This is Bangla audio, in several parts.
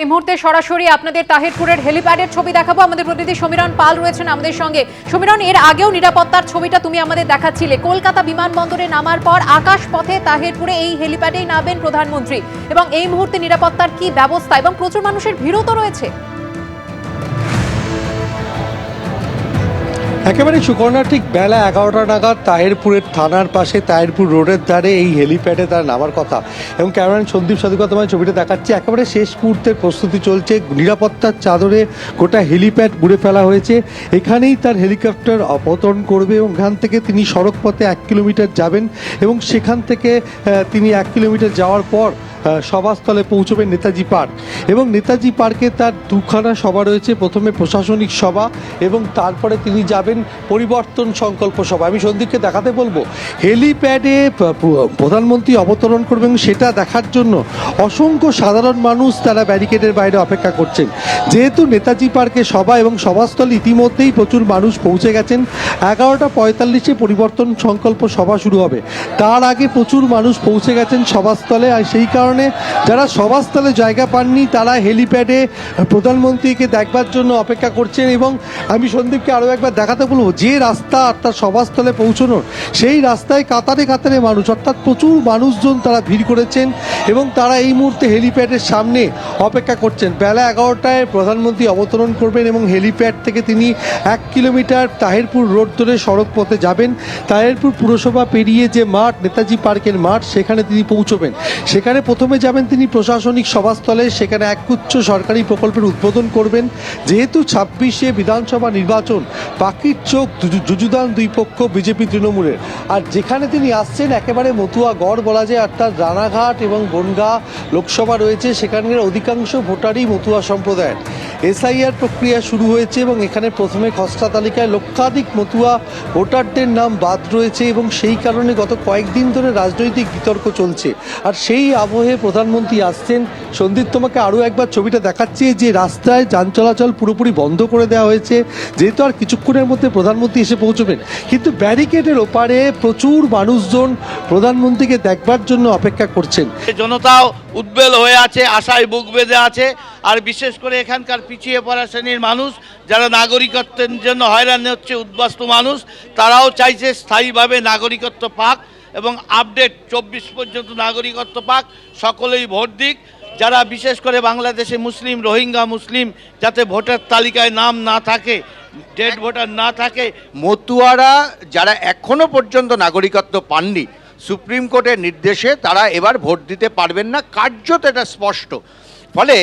এই মুহূর্তে সরাসরি আপনাদের তাহিরপুরের হেলিপ্যাডের ছবি দেখাবো। আমাদের প্রতিনিধি সমীরণ পাল রয়েছেন আমাদের সঙ্গে। সমীরণ, এর আগেও নিরাপত্তার ছবিটা তুমি আমাদের দেখাচ্ছিলে। কলকাতা বিমানবন্দরে নামার পর আকাশ পথে তাহিরপুরে এই হেলিপ্যাডেই নামবেন প্রধানমন্ত্রী, এবং এই মুহূর্তে নিরাপত্তার কি ব্যবস্থা, এবং প্রচুর মানুষের ভিড়ও তো রয়েছে। একেবারে সুকর্ণা, ঠিক বেলা 11টা নাগাদ তাহিরপুরের থানার পাশে তাহিরপুর রোডের ধারে এই হেলিপ্যাডে তার নামার কথা, এবং ক্যামেরাম্যান সন্দীপ সাধুকা তোমায় ছবিটা দেখাচ্ছি। একেবারে শেষ মুহূর্তের প্রস্তুতি চলছে, নিরাপত্তার চাদরে গোটা হেলিপ্যাড মুড়ে ফেলা হয়েছে। এখানেই তার হেলিকপ্টার অবতরণ করবে এবং এখান থেকে তিনি সড়ক পথে 1 কিলোমিটার যাবেন, এবং সেখান থেকে তিনি 1 কিলোমিটার যাওয়ার পর সভাস্থলে পৌঁছবেন নেতাজি পার্ক। এবং নেতাজি পার্কে তার দুখানা সভা রয়েছে, প্রথমে প্রশাসনিক সভা এবং তারপরে তিনি যাবেন পরিবর্তন সংকল্প সভা। আমি সন্দীপকে দেখাতে বলবো, হেলিপ্যাডে প্রধানমন্ত্রী অবতরণ করবেন, সেটা দেখার জন্য অসংখ্য সাধারণ মানুষ তারা ব্যারিকেডের বাইরে অপেক্ষা করছেন। যেহেতু নেতাজি পার্কে সভা এবং সভাস্থলে ইতিমধ্যেই প্রচুর মানুষ পৌঁছে গেছেন, 11টা 45-এ পরিবর্তন সংকল্প সভা শুরু হবে। তার আগে প্রচুর মানুষ পৌঁছে গেছেন সভাস্থলে, আর সেই কারণে যারা সভাস্থলে জায়গা পাননি তারা হেলিপ্যাডে প্রধানমন্ত্রীকে দেখবার জন্য অপেক্ষা করছেন। এবং আমি সন্দীপকে আরও একবার দেখাতে বলবো, যে রাস্তা অর্থাৎ সভাস্থলে পৌঁছানোর, সেই রাস্তায় কাতারে কাতারে মানুষ, অর্থাৎ প্রচুর মানুষজন তারা ভিড় করেছেন এবং তারা এই মুহূর্তে হেলিপ্যাডের সামনে অপেক্ষা করছেন। বেলা 11টায় প্রধানমন্ত্রী অবতরণ করবেন এবং হেলিপ্যাড থেকে তিনি 1 কিলোমিটার তাহিরপুর রোড ধরে সড়ক পথে যাবেন। তাহিরপুর পুরসভা পেরিয়ে যে মাঠ, নেতাজি পার্কের মাঠ, সেখানে তিনি পৌঁছবেন। সেখানে প্রথমে যাবেন তিনি প্রশাসনিক সভাস্থলে, সেখানে একগুচ্ছ সরকারি প্রকল্পের উদ্বোধন করবেন। যেহেতু 26-এ বিধানসভা নির্বাচন, পাখির চোখ যুযুধান দুই পক্ষ বিজেপি তৃণমূলের। আর যেখানে তিনি আসছেন একেবারে মতুয়া গড় বলা যায়, অর্থাৎ রানাঘাট এবং বনগাঁ লোকসভা রয়েছে, সেখানকার অধিকাংশ ভোটারই মতুয়া সম্প্রদায়ের। এসআইআর প্রক্রিয়া শুরু হয়েছে এবং এখানে প্রথমে খসড়া তালিকায় লক্ষাধিক মতুয়া ভোটারদের নাম বাদ রয়েছে, এবং সেই কারণে গত কয়েকদিন ধরে রাজনৈতিক বিতর্ক চলছে। আর সেই আবহে প্রধানমন্ত্রী আসছেন। সন্দীপ, তোমাকে আরও একবার ছবিটা দেখাচ্ছি, যে রাস্তায় যান চলাচল পুরোপুরি বন্ধ করে দেওয়া হয়েছে, যেহেতু আর কিছুক্ষণের মধ্যে প্রধানমন্ত্রী এসে পৌঁছবেন। কিন্তু ব্যারিকেডের ওপারে প্রচুর মানুষজন প্রধানমন্ত্রীকে দেখবার জন্য অপেক্ষা করছেন। জনতাও উদ্বেল হয়ে আছে, আশায় বুক বেঁধে আছে। আর বিশেষ করে এখানকার পিছিয়ে পড়া শ্রেণীর মানুষ, যারা নাগরিকত্বের জন্য হয়রান হচ্ছে, উদ্বাস্তু মানুষ, তারাও চাইছে স্থায়ীভাবে নাগরিকত্ব পাক এবং আপডেট 24 পর্যন্ত নাগরিকত্ব পাক, সকলেই ভোট দিক। যারা বিশেষ করে বাংলাদেশে মুসলিম, রোহিঙ্গা মুসলিম, যাতে ভোটার তালিকায় নাম না থাকে, ডেড ভোটার না থাকে। মতুয়ারা যারা এখনো পর্যন্ত নাগরিকত্ব পাননি, সুপ্রিম কোর্টের নির্দেশে তারা এবার ভোট দিতে পারবেন না, কার্যত এটা স্পষ্ট। ফলে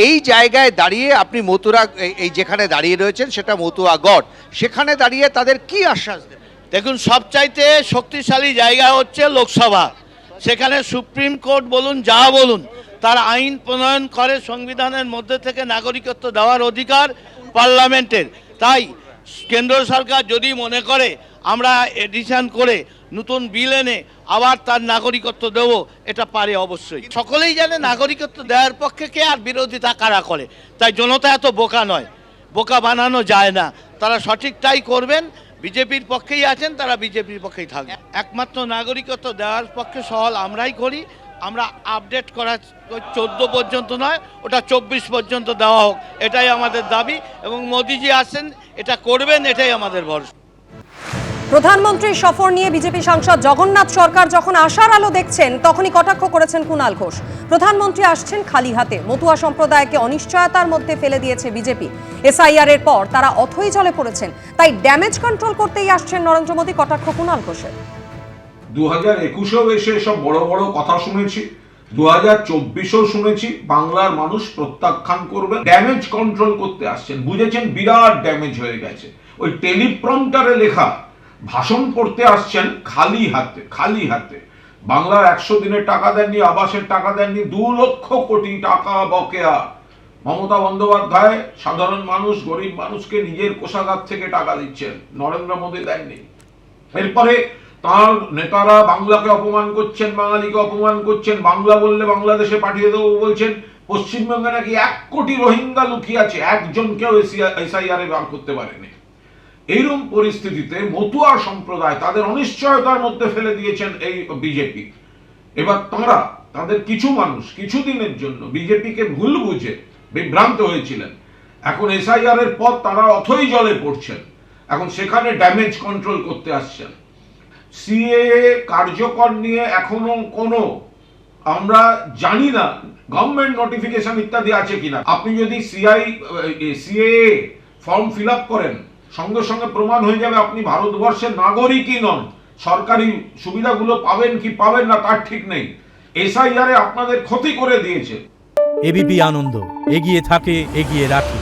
এই জায়গায় দাঁড়িয়ে আপনি মতুয়া, এই যেখানে দাঁড়িয়ে রয়েছেন সেটা মতুয়া গড়, সেখানে দাঁড়িয়ে তাদের কি আশ্বাস দেবেন? দেখুন, সবচাইতে শক্তিশালী জায়গা হচ্ছে লোকসভা। সেখানে সুপ্রিম কোর্ট বলুন, যা বলুন, তার আইন প্রণয়ন করে। সংবিধানের মধ্যে থেকে নাগরিকত্ব দেওয়ার অধিকার পার্লামেন্টের। তাই কেন্দ্র সরকার যদি মনে করে আমরা এডিশন করে নতুন বিল এনে আবার তার নাগরিকত্ব দেব, এটা পারে অবশ্যই। সকলেই জানে নাগরিকত্ব দেওয়ার পক্ষে কে আর বিরোধিতা কারা করে। তাই জনতা এত বোকা নয়, বোকা বানানো যায় না। তারা সঠিকটাই করবেন। বিজেপির পক্ষেই আছেন, তারা বিজেপির পক্ষেই থাকবে। একমাত্র নাগরিকত্ব দেওয়ার পক্ষে সহল আমরাই করি। আমরা আপডেট করা 14 পর্যন্ত নয়, ওটা 24 পর্যন্ত দেওয়া হোক, এটাই আমাদের দাবি। এবং মোদিজি আসেন, এটা করবেন, এটাই আমাদের ভরসা। প্রধানমন্ত্রীর সফর নিয়ে বিজেপি সাংসদ জগন্নাথ সরকার যখন আশার আলো দেখছেন, তখনই কটাক্ষ করেছেন কুণাল ঘোষ। প্রধানমন্ত্রী আসছেন খালি হাতে, মতুয়া সম্প্রদায়কে অনিশ্চয়তার মধ্যে ফেলে দিয়েছে বিজেপি। এসআইআর এর পর তারা অথই জলে পড়েছেন, তাই ড্যামেজ কন্ট্রোল করতেই আসছেন নরেন্দ্র মোদী, কটাক্ষ কুণাল ঘোষের। 2021-এও এসে সব বড় বড় কথা শুনেছি, 2024-এও শুনেছি বাংলার মানুষ প্রত্যাখ্যান করবে। ড্যামেজ কন্ট্রোল করতে আসছেন, বুঝেছেন বিরাট ড্যামেজ হয়ে গেছে। ওই টেলিপ্রম্পটারে লেখা ভাষণ পড়তে আসছেন খালি হাতে, খালি হাতে। বাংলার 100 দিনের টাকা দেননি, আবাসের টাকা দেননি, 2 লক্ষ কোটি টাকা বকেয়া। মমতা বন্দ্যোপাধ্যায় সাধারণ মানুষ, গরিব মানুষকে নিজের কোষাগার থেকে টাকা দিচ্ছেন, নরেন্দ্র মোদী দেননি। এরপরে তার নেতারা বাংলাকে অপমান করছেন, বাঙালিকে অপমান করছেন। বাংলা বললে বাংলাদেশে পাঠিয়ে দেবো বলছেন। পশ্চিমবঙ্গে নাকি 1 কোটি রোহিঙ্গা লুকিয়ে আছে, একজনকেও এসআইআর বার করতে পারেনি। এইরকম পরিস্থিতিতে মতুয়া সম্প্রদায় তাদের অনিশ্চয়তার মধ্যে ফেলে দিয়েছেন এই বিজেপি। এবার তাদের কিছু মানুষ কিছুদিনের জন্য বিজেপিকে ভুল বুঝে বিভ্রান্ত হয়েছিলেন। এখন এসআইআর এর পর তারা অথই জলে পড়ছেন, এখন সেখানে ড্যামেজ কন্ট্রোল করতে আসছেন। সিএএ কার্যকর নিয়ে এখনো কোনো আমরা জানি না গভর্নমেন্ট নোটিফিকেশন ইত্যাদি আছে কিনা। আপনি যদি সিএএ ফর্ম ফিল আপ করেন, সঙ্গে সঙ্গে প্রমাণ হয়ে যাবে আপনি ভারতবর্ষের নাগরিকই নন। সরকারি সুবিধাগুলো পাবেন কি পাবেন না তার ঠিক নেই। এসআইআর আপনাদের ক্ষতি করে দিয়েছে। এবিপি আনন্দ, এগিয়ে থাকে, এগিয়ে রাখে।